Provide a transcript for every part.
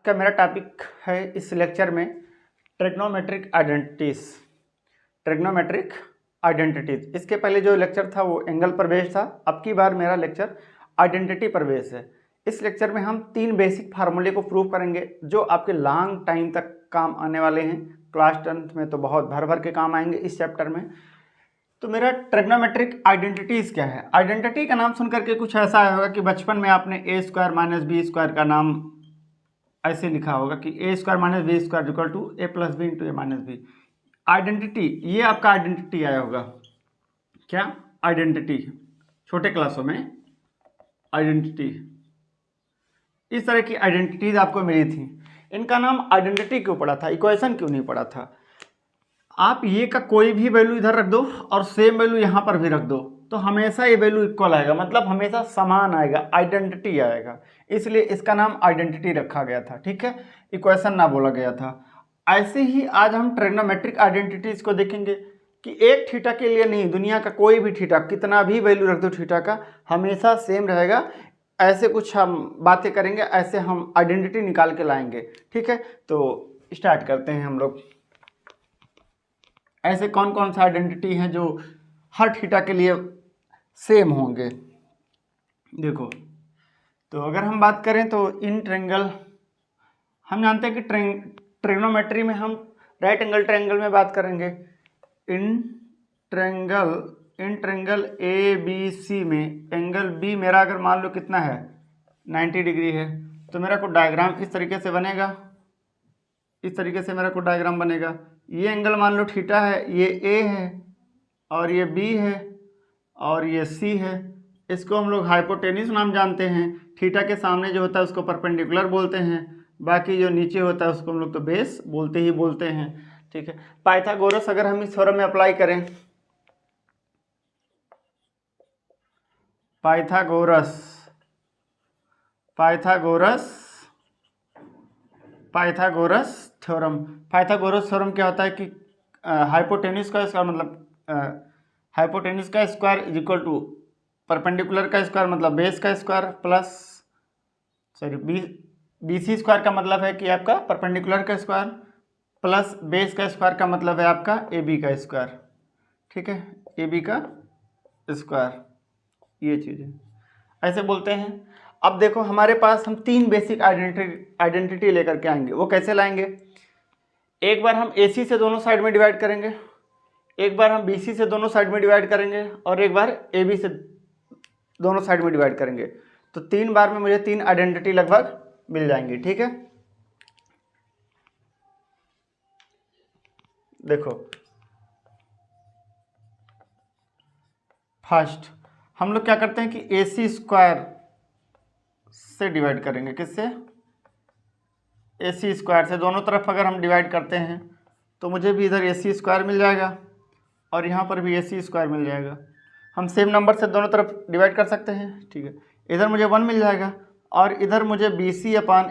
का मेरा टॉपिक है इस लेक्चर में ट्रिग्नोमेट्रिक आइडेंटिटीज। इसके पहले जो लेक्चर था वो एंगल पर बेस्ड था। अब की बार मेरा लेक्चर आइडेंटिटी पर बेस्ड है। इस लेक्चर में हम 3 बेसिक फार्मूले को प्रूव करेंगे जो आपके लॉन्ग टाइम तक काम आने वाले हैं। क्लास 10th में तो बहुत भर भर के काम आएंगे इस चैप्टर में। तो मेरा ट्रिग्नोमेट्रिक आइडेंटिटीज क्या है? आइडेंटिटी का नाम सुन करके कुछ ऐसा आया होगा कि बचपन में आपने A square minus B square का नाम ऐसे लिखा होगा कि A square minus B square equal to A plus B into A minus B. Identity, ये आपका आइडेंटिटी आया होगा। क्या आइडेंटिटी? छोटे क्लासों में आइडेंटिटी, इस तरह की आइडेंटिटीज आपको मिली थी। इनका नाम आइडेंटिटी क्यों पड़ा था, इक्वेशन क्यों नहीं पड़ा था? आप ये का कोई भी वैल्यू इधर रख दो और सेम वैल्यू यहाँ पर भी रख दो तो हमेशा ये वैल्यू इक्वल आएगा, मतलब हमेशा समान आएगा, आइडेंटिटी आएगा। इसलिए इसका नाम आइडेंटिटी रखा गया था, ठीक है, इक्वेशन ना बोला गया था। ऐसे ही आज हम ट्रिग्नोमेट्रिक आइडेंटिटीज को देखेंगे कि एक थीटा के लिए नहीं, दुनिया का कोई भी थीटा, कितना भी वैल्यू रख दो थीटा का, हमेशा सेम रहेगा। ऐसे कुछ हम बातें करेंगे, ऐसे हम आइडेंटिटी निकाल के लाएंगे, ठीक है। तो स्टार्ट करते हैं हम लोग। ऐसे कौन कौन सा आइडेंटिटी हैं जो हर थीटा के लिए सेम होंगे? देखो, तो अगर हम बात करें तो इन ट्रायंगल, हम जानते हैं कि ट्रिग्नोमेट्री में हम राइट एंगल ट्रायंगल में बात करेंगे। In triangle A B C में एंगल बी मेरा अगर मान लो कितना है 90 डिग्री है, तो मेरा को डायग्राम इस तरीके से बनेगा। इस तरीके से मेरा को डायग्राम बनेगा। ये एंगल मान लो थीटा है, ये ए है और ये बी है और ये सी है। इसको हम लोग हाइपोटेन्यूस नाम जानते हैं। थीटा के सामने जो होता है उसको परपेंडिकुलर बोलते हैं, बाकी जो नीचे होता है उसको हम लोग तो बेस बोलते हैं, ठीक है। पाइथागोरस अगर हम इस थ्योरम में अप्लाई करें, पाइथागोरस थ्योरम क्या होता है कि हाइपोटेन्यूस का स्क्वायर मतलब हाइपोटेन्यूस का square is equal to perpendicular का स्क्वायर मतलब बेस का स्क्वायर प्लस बीसी स्क्वायर का मतलब है कि आपका परपेंडिकुलर का स्क्वायर प्लस बेस का स्क्वायर का मतलब है आपका ए बी का स्क्वायर, ठीक है, ए बी का स्क्वायर। ये चीज़ें ऐसे बोलते हैं। अब देखो हमारे पास हम 3 बेसिक आइडेंटिटी लेकर के आएंगे। वो कैसे लाएंगे? एक बार हम AC से दोनों साइड में डिवाइड करेंगे, एक बार हम BC से दोनों साइड में डिवाइड करेंगे और एक बार AB से दोनों साइड में डिवाइड करेंगे। तो 3 बार में मुझे 3 आइडेंटिटी लगभग मिल जाएंगी, ठीक है। देखो, फर्स्ट हम लोग क्या करते हैं कि AC स्क्वायर से डिवाइड करेंगे। किससे? AC स्क्वायर से। दोनों तरफ अगर हम डिवाइड करते हैं तो मुझे भी इधर AC स्क्वायर मिल जाएगा और यहाँ पर भी AC स्क्वायर मिल जाएगा। हम सेम नंबर से दोनों तरफ डिवाइड कर सकते हैं, ठीक है। इधर मुझे 1 मिल जाएगा और इधर मुझे BC अपान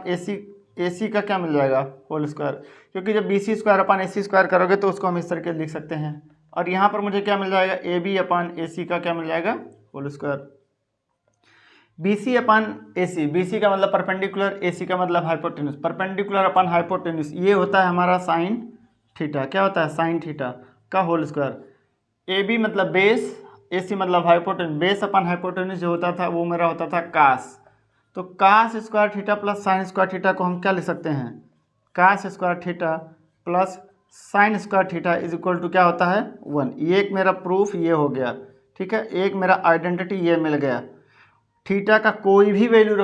AC का क्या मिल जाएगा? Whole square. क्योंकि जब BC square upon AC square करोगे तो उसको हम इस तरीके से लिख सकते हैं। और यहाँ पर मुझे क्या मिल जाएगा? AB अपान AC का क्या मिल जाएगा? Whole square. BC upon AC, BC का मतलब परपेंडिकुलर, AC का मतलब हाइपोटेन्यूस। परपेंडिकुलर अपान हाइपोटेन्यूस ये होता है हमारा साइन थीटा। क्या होता है? साइन थीटा का होल स्क्वायर। AB मतलब बेस, AC मतलब हाइपोटेन्यूस। बेस अपान हाइपोटेन्यूस जो होता था वो मेरा होता था कास। तो cos square theta plus sine square theta को हम क्या लिख सकते हैं? Cos square theta plus sine square theta is equal to क्या होता है? 1। ये एक मेरा प्रूफ ये हो गया, ठीक है। एक मेरा आइडेंटिटी ये मिल गया। थीटा का कोई भी वैल्यू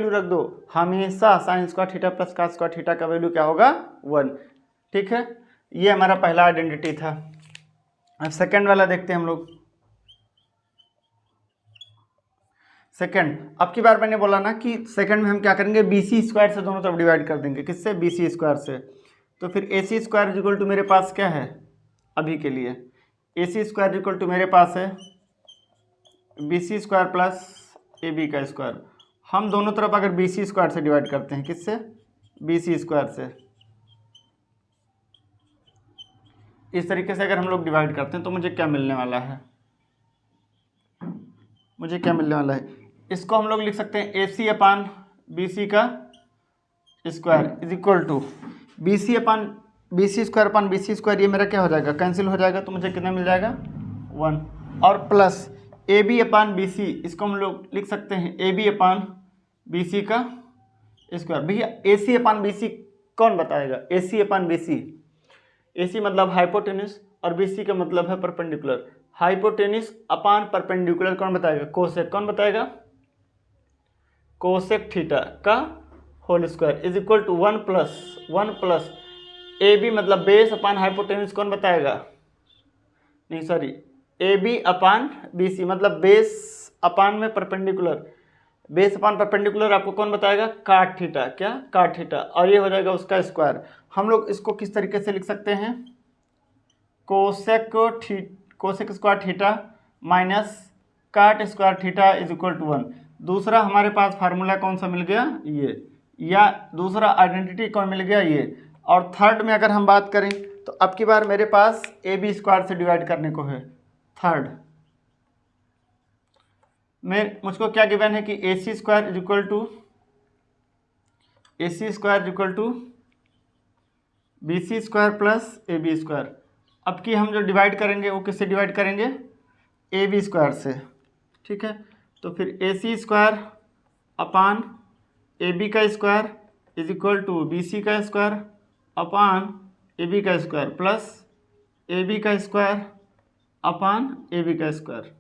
रख दो, हमेशा sine square theta plus cos square theta का वैल्यू क्या होगा? 1, ठीक है। ये हमारा पहला आइडेंटिटी था। अब सेकंड वाला देखते हैं हम लोग। सेकंड, अब की बार मैंने बोला ना कि सेकंड में हम क्या करेंगे? BC स्क्वायर से दोनों तरफ डिवाइड कर देंगे। किससे? BC स्क्वायर से। तो फिर AC square is equal to मेरे पास क्या है अभी के लिए? AC स्क्वायर इक्वल टू मेरे पास है BC स्क्वायर प्लस AB का स्क्वायर। हम दोनों तरफ अगर BC स्क्वायर से डिवाइड करते हैं, किससे? BC स्क्वायर से। इस तरीके से अगर हम लोग डिवाइड करते हैं तो मुझे क्या मिलने वाला है? इसको हम लोग लिख सकते हैं AC अपान BC का square is equal to B C square upon B C square, ये मेरा क्या हो जाएगा, कैंसिल हो जाएगा, तो मुझे कितना मिल जाएगा 1, और plus A B upon B C, इसको हम लोग लिख सकते हैं ए बी अपान बी सी का स्क्वायर। भैया ए सी अपान बी सी कौन बताएगा, ए सी अपान बी सी, ए सी मतलब हाइपोटेन्यूस और बी सी का मतलब है परपेंडिकुलर। हाइपोटेन्यूस अपान परपेंडिकुलर कौन बताएगा, कोसेक, कौन बताएगा, कोसेक थीटा का whole square is equal to 1 plus A B मतलब बेस अपान हाइपोटेन्यूस कौन बताएगा, नहीं sorry, A B upon B C मतलब बेस अपान में परपेंडिकुलर, बेस अपान परपेंडिकुलर आपको कौन बताएगा, काट थीटा, क्या काट थीटा, और ये हो जाएगा उसका स्क्वायर। हम लोग इसको किस तरीके से लिख सकते हैं, cosec square theta minus cot square theta is equal to 1। दूसरा हमारे पास फार्मूला कौन सा मिल गया, ये, या दूसरा आइडेंटिटी कौन मिल गया, ये। और थर्ड में अगर हम बात करें तो अब की बार मेरे पास ए बी स्क्वायर से डिवाइड करने को है। थर्ड में मुझको क्या गिवन है कि A C square is equal to B C square plus A B square. अब की हम जो डिवाइड करेंगे वो किससे डिवाइड करेंगे, ए बी स्क्वायर से, ठीक है। तो फिर A C square upon A B का square is equal to B C का स्क्वायर अपान ए बी का स्क्वायर प्लस ए बी का स्क्वायर अपान ए बी का स्क्वायर।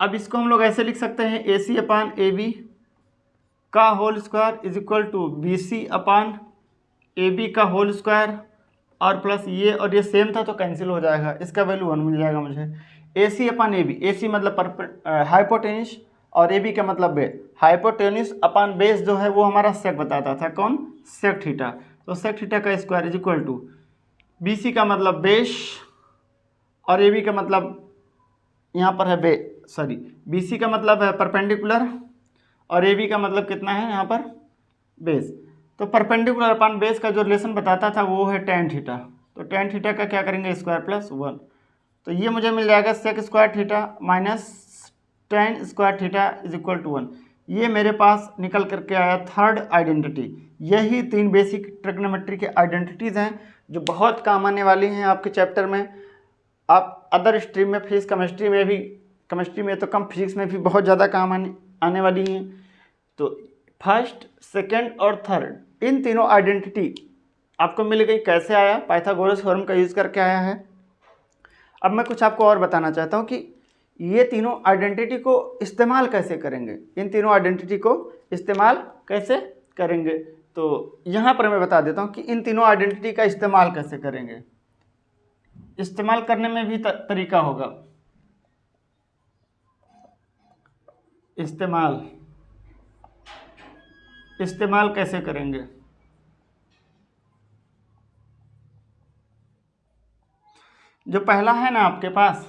अब इसको हम लोग ऐसे लिख सकते हैं, A C upon A B का whole square is equal to B C upon A B का होल स्क्वायर, और प्लस ये और ये सेम था तो कैंसिल हो जाएगा, इसका वैल्यू 1 मिल जाएगा मुझे। ए सी अपान ए बी, ए सी मतलब हाइपोटेन्यूस और ए बी का मतलब बेस। हाइपोटेन्यूस अपान बेस जो है वो हमारा सेक बताता था, कौन, सेक थीटा। तो सेक थीटा का square is equal to B C का मतलब बेस और ए बी का मतलब यहाँ पर है बी सी का मतलब है परपेंडिकुलर और ए बी का मतलब कितना है यहाँ पर, बेस। तो परपेंडिकुलर अपान बेस का जो रिलेशन बताता था वो है टेन थीटा, तो टेन थीटा का क्या करेंगे, स्क्वायर प्लस 1। तो ये मुझे मिल जाएगा sec square theta minus tan square theta is equal to 1। ये मेरे पास निकल करके आया थर्ड आइडेंटिटी। यही 3 बेसिक ट्रिग्नोमेट्री के आइडेंटिटीज़ हैं जो बहुत काम आने वाली हैं आपके चैप्टर में। आप अदर स्ट्रीम में, फिजिक्स केमिस्ट्री में तो कम, फिजिक्स में भी बहुत ज़्यादा काम आने वाली हैं। तो फर्स्ट, सेकेंड और थर्ड इन तीनों आइडेंटिटी आपको मिल गई। कैसे आया, पाइथागोरस थ्योरम का यूज़ करके आया है। अब मैं कुछ आपको और बताना चाहता हूँ कि ये तीनों आइडेंटिटी को इस्तेमाल कैसे करेंगे, इन तीनों आइडेंटिटी को इस्तेमाल कैसे करेंगे। तो यहाँ पर मैं बता देता हूँ कि इन तीनों आइडेंटिटी का इस्तेमाल कैसे करेंगे। इस्तेमाल करने में भी तरीका होगा। इस्तेमाल कैसे करेंगे, जो पहला है ना आपके पास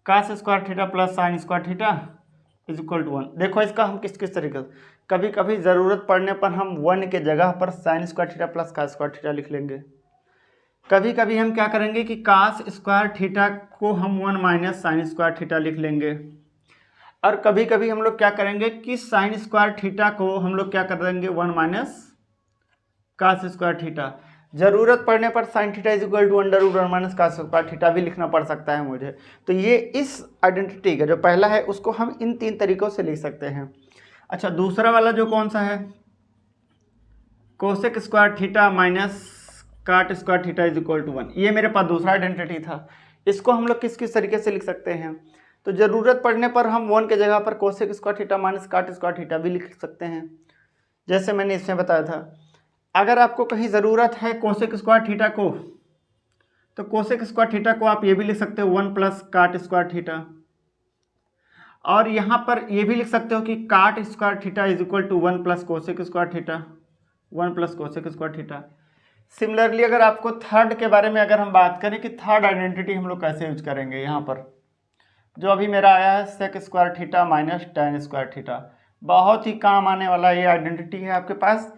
cos square theta plus sine square theta is equal to 1। देखो इसका हम किस तरीके से, कभी कभी ज़रूरत पड़ने पर हम 1 के जगह पर sine square theta plus cos square theta लिख लेंगे। कभी कभी हम क्या करेंगे कि कास स्क्वायर थीटा को हम 1 माइनस साइन स्क्वायर थीटा लिख लेंगे। और कभी कभी हम लोग क्या करेंगे कि साइन स्क्वायर थीटा को हम लोग क्या कर देंगे 1 माइनस कास स्क्वायर थीटा। ज़रूरत पड़ने पर sine theta is equal to under root 1 minus cos square theta भी लिखना पड़ सकता है मुझे। तो ये इस आइडेंटिटी का जो पहला है उसको हम इन 3 तरीक़ों से लिख सकते हैं। अच्छा, दूसरा वाला जो कौन सा है, cosec square theta minus cot square theta is equal to 1, ये मेरे पास दूसरा आइडेंटिटी था। इसको हम लोग किस तरीके से लिख सकते हैं, तो ज़रूरत पड़ने पर हम 1 के जगह पर cosec square theta minus cot square theta भी लिख सकते हैं, जैसे मैंने इसमें बताया था। अगर आपको कहीं ज़रूरत है कोसेक स्क्वायर थीटा को, तो कोसेक स्क्वायर थीटा को आप ये भी लिख सकते हो 1 प्लस काट स्क्वायर थीटा, और यहाँ पर ये भी लिख सकते हो कि cot square theta is equal to 1 plus cosec square theta, 1 plus cosec square theta. Similarly अगर आपको थर्ड के बारे में अगर हम बात करें कि थर्ड आइडेंटिटी हम लोग कैसे यूज करेंगे, यहाँ पर जो अभी मेरा आया है sec square theta minus tan square theta, बहुत ही काम आने वाला ये आइडेंटिटी है आपके पास।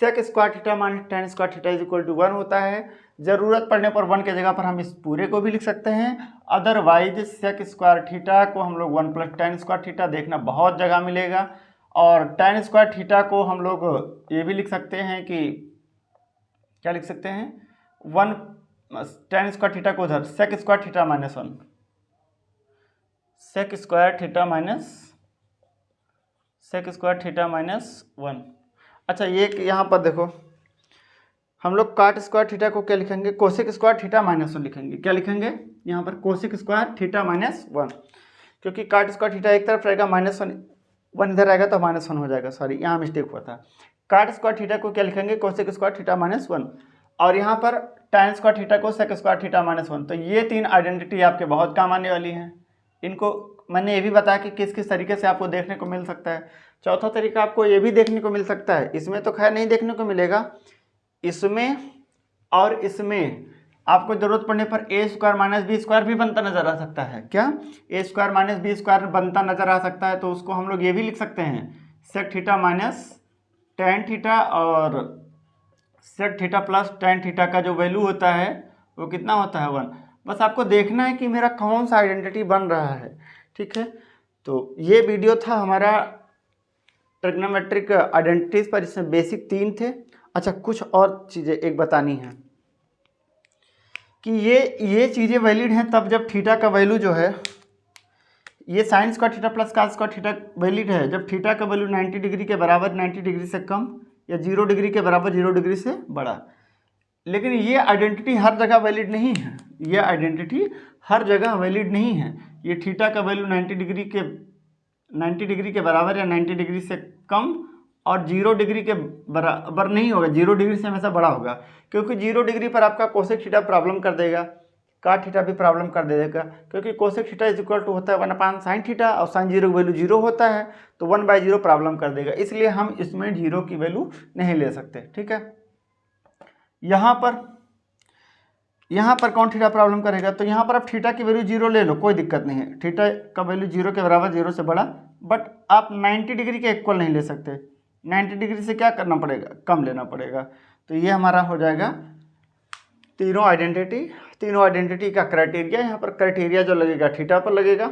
Sec square theta minus tan square theta is equal to 1 होता है। ज़रूरत पड़ने पर 1 के जगह पर हम इस पूरे को भी लिख सकते हैं, अदरवाइज सेक स्क्वायर थीटा को हम लोग 1 प्लस टेन स्क्वायर थीटा, देखना बहुत जगह मिलेगा। और tan स्क्वायर थीटा को हम लोग ये भी लिख सकते हैं कि क्या लिख सकते हैं, 1 tan स्क्वायर थीटा को उधर sec square theta minus 1, sec square theta minus 1। अच्छा ये यहाँ पर देखो हम लोग काट स्क्वायर थीटा को क्या लिखेंगे, कोसेक स्क्वायर थीटा माइनस 1 लिखेंगे। क्या लिखेंगे यहाँ पर, कोसेक स्क्वायर थीटा माइनस 1, क्योंकि काट स्क्वायर थीटा एक तरफ रहेगा, -1 इधर आएगा तो -1 हो जाएगा, सॉरी यहाँ मिस्टेक हुआ था। काट स्क्वायर थीटा को क्या लिखेंगे, कोसेक स्क्वायर थीटा माइनस 1, और यहाँ पर tan स्क्वायर थीटा को सेक स्क्वायर थीटा माइनस 1। तो ये 3 आइडेंटिटी आपके बहुत काम आने वाली हैं। इनको मैंने ये भी बताया कि किस किस तरीके से आपको देखने को मिल सकता है। चौथा तरीका आपको ये भी देखने को मिल सकता है, इसमें तो खैर नहीं देखने को मिलेगा, इसमें और इसमें आपको जरूरत पड़ने पर ए स्क्वायर माइनस बी स्क्वायर भी बनता नजर आ सकता है। क्या, ए स्क्वायर माइनस बी स्क्वायर बनता नजर आ सकता है, तो उसको हम लोग ये भी लिख सकते हैं sec theta minus tan theta, और sec theta plus tan theta का जो वैल्यू होता है वो कितना होता है 1। बस आपको देखना है कि मेरा कौन सा आइडेंटिटी बन रहा है, ठीक है। तो ये वीडियो था हमारा ट्रिग्नोमेट्रिक आइडेंटिटीज पर, इसमें बेसिक 3 थे। अच्छा कुछ और चीज़ें एक बतानी है कि ये चीज़ें वैलिड हैं तब जब थीटा का वैल्यू जो है, ये sign square theta plus cos square theta valid है जब थीटा का वैल्यू 90 डिग्री के बराबर 90 डिग्री से कम या 0 डिग्री के बराबर 0 डिग्री से बड़ा। लेकिन ये आइडेंटिटी हर जगह वैलिड नहीं है, ये आइडेंटिटी हर जगह वैलिड नहीं है। ये थीटा का वैल्यू 90 डिग्री के बराबर या 90 डिग्री से कम और 0 डिग्री के बराबर नहीं होगा, 0 डिग्री से हमेशा बड़ा होगा, क्योंकि 0 डिग्री पर आपका कोसेक थीटा प्रॉब्लम कर देगा, काट थीटा भी प्रॉब्लम कर देगा, क्योंकि cosec theta is equal to होता है 1 साइन थीटा, और साइन 0 की वैल्यू 0 होता है, तो 1/0 प्रॉब्लम कर देगा, इसलिए हम इसमें 0 की वैल्यू नहीं ले सकते, ठीक है। यहाँ पर कौन थीटा प्रॉब्लम करेगा, तो यहाँ पर आप थीटा की वैल्यू 0 ले लो, कोई दिक्कत नहीं है, थीटा का वैल्यू 0 के बराबर 0 से बड़ा, बट आप 90 डिग्री के इक्वल नहीं ले सकते, 90 डिग्री से क्या करना पड़ेगा, कम लेना पड़ेगा। तो ये हमारा हो जाएगा तीनों आइडेंटिटी का क्राइटेरिया। यहाँ पर क्राइटेरिया जो लगेगा थीटा पर लगेगा,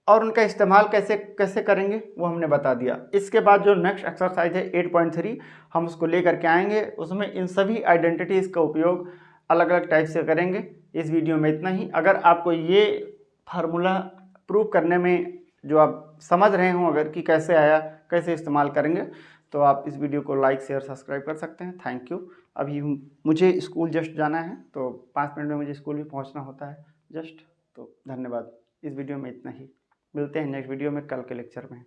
और उनका इस्तेमाल कैसे करेंगे वो हमने बता दिया। इसके बाद जो नेक्स्ट एक्सरसाइज है 8.3 हम उसको लेकर के आएंगे, उसमें इन सभी आइडेंटिटीज़ का उपयोग अलग अलग टाइप से करेंगे। इस वीडियो में इतना ही। अगर आपको ये फार्मूला प्रूव करने में जो आप समझ रहे हो अगर कि कैसे आया, कैसे इस्तेमाल करेंगे, तो आप इस वीडियो को लाइक शेयर सब्सक्राइब कर सकते हैं। Thank you. अभी मुझे स्कूल जस्ट जाना है, तो 5 मिनट में मुझे स्कूल भी पहुंचना होता है जस्ट। तो धन्यवाद। इस वीडियो में इतना ही, मिलते हैं नेक्स्ट वीडियो में कल के लेक्चर में।